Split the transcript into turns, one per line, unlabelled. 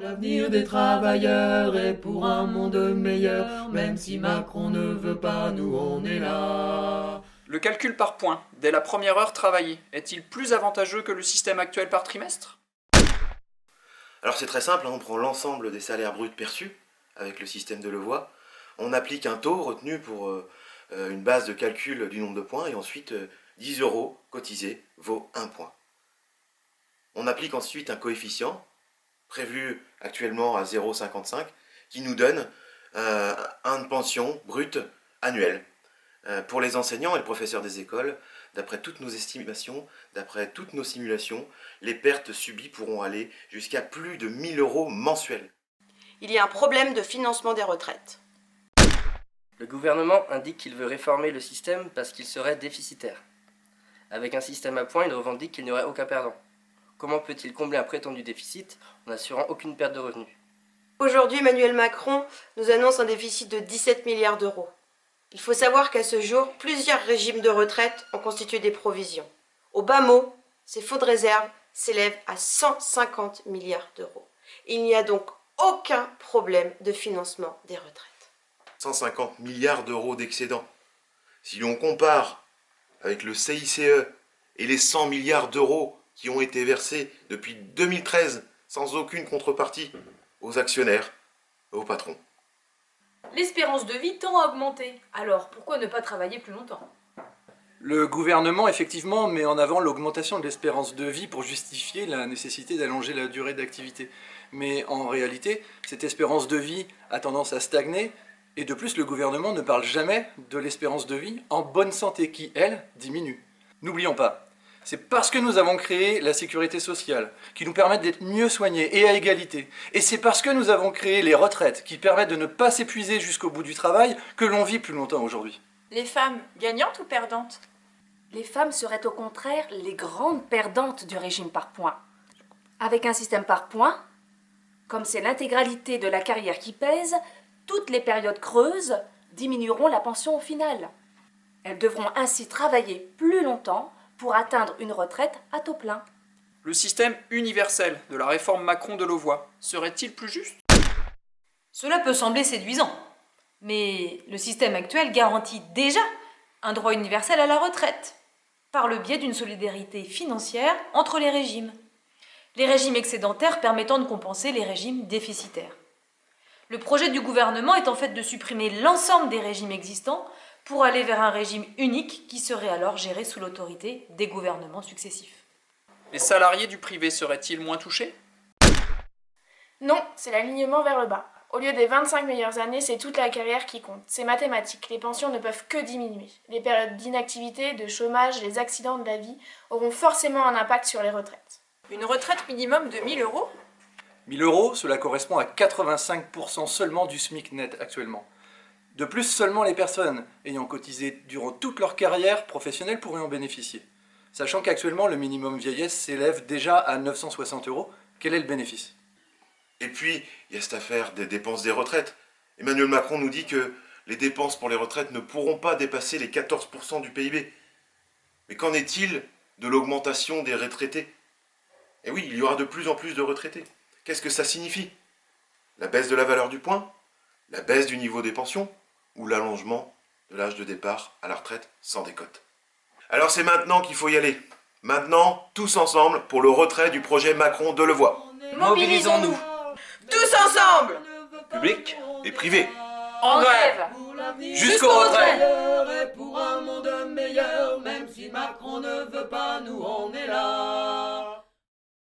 l'avenir des travailleurs est pour un monde meilleur, même si Macron ne veut pas, nous on est là.
Le calcul par points, dès la première heure travaillée, est-il plus avantageux que le système actuel par trimestre?
Alors c'est très simple, on prend l'ensemble des salaires bruts perçus avec le système de Levoy, on applique un taux retenu pour une base de calcul du nombre de points et ensuite 10 € cotisés vaut 1 point. On applique ensuite un coefficient prévu actuellement à 0,55 qui nous donne une pension brute annuelle. Pour les enseignants et les professeurs des écoles, d'après toutes nos estimations, d'après toutes nos simulations, les pertes subies pourront aller jusqu'à plus de 1 000 € mensuels.
Il y a un problème de financement des retraites.
Le gouvernement indique qu'il veut réformer le système parce qu'il serait déficitaire. Avec un système à points, il revendique qu'il n'y aurait aucun perdant. Comment peut-il combler un prétendu déficit en n'assurant aucune perte de revenus?
Aujourd'hui, Emmanuel Macron nous annonce un déficit de 17 milliards d'euros. Il faut savoir qu'à ce jour, plusieurs régimes de retraite ont constitué des provisions. Au bas mot, ces fonds de réserve s'élèvent à 150 milliards d'euros. Il n'y a donc aucun problème de financement des retraites.
150 milliards d'euros d'excédent. Si l'on compare avec le CICE et les 100 milliards d'euros qui ont été versés depuis 2013 sans aucune contrepartie aux actionnaires et aux patrons.
L'espérance de vie tend à augmenter, alors pourquoi ne pas travailler plus longtemps?
Le gouvernement, effectivement, met en avant l'augmentation de l'espérance de vie pour justifier la nécessité d'allonger la durée d'activité. Mais en réalité, cette espérance de vie a tendance à stagner, et de plus, le gouvernement ne parle jamais de l'espérance de vie en bonne santé, qui, elle, diminue. N'oublions pas, c'est parce que nous avons créé la sécurité sociale, qui nous permettent d'être mieux soignés et à égalité. Et c'est parce que nous avons créé les retraites, qui permettent de ne pas s'épuiser jusqu'au bout du travail, que l'on vit plus longtemps aujourd'hui.
Les femmes, gagnantes ou perdantes?
Les femmes seraient au contraire les grandes perdantes du régime par points. Avec un système par points, comme c'est l'intégralité de la carrière qui pèse, toutes les périodes creuses diminueront la pension au final. Elles devront ainsi travailler plus longtemps pour atteindre une retraite à taux plein.
Le système universel de la réforme Macron de Levoy serait-il plus juste?
Cela peut sembler séduisant, mais le système actuel garantit déjà un droit universel à la retraite, par le biais d'une solidarité financière entre les régimes. Les régimes excédentaires permettant de compenser les régimes déficitaires. Le projet du gouvernement est en fait de supprimer l'ensemble des régimes existants pour aller vers un régime unique qui serait alors géré sous l'autorité des gouvernements successifs.
Les salariés du privé seraient-ils moins touchés?
Non, c'est l'alignement vers le bas. Au lieu des 25 meilleures années, c'est toute la carrière qui compte. C'est mathématique, les pensions ne peuvent que diminuer. Les périodes d'inactivité, de chômage, les accidents de la vie auront forcément un impact sur les retraites.
Une retraite minimum de 1 000 €?
1 000 €, cela correspond à 85% seulement du SMIC net actuellement. De plus, seulement les personnes ayant cotisé durant toute leur carrière professionnelle pourraient en bénéficier. Sachant qu'actuellement, le minimum vieillesse s'élève déjà à 960 €, quel est le bénéfice?
Et puis, il y a cette affaire des dépenses des retraites. Emmanuel Macron nous dit que les dépenses pour les retraites ne pourront pas dépasser les 14% du PIB. Mais qu'en est-il de l'augmentation des retraités? Et oui, il y aura de plus en plus de retraités. Qu'est-ce que ça signifie? La baisse de la valeur du point? La baisse du niveau des pensions? Ou l'allongement de l'âge de départ à la retraite sans décote? Alors c'est maintenant qu'il faut y aller. Maintenant, tous ensemble, pour le retrait du projet Macron de Levoy.
Mobilisons-nous!
Tous ensemble!
Public et privé.
En grève!
Jusqu'au retrait. Pour un monde meilleur, même si Macron ne veut pas, nous on est là.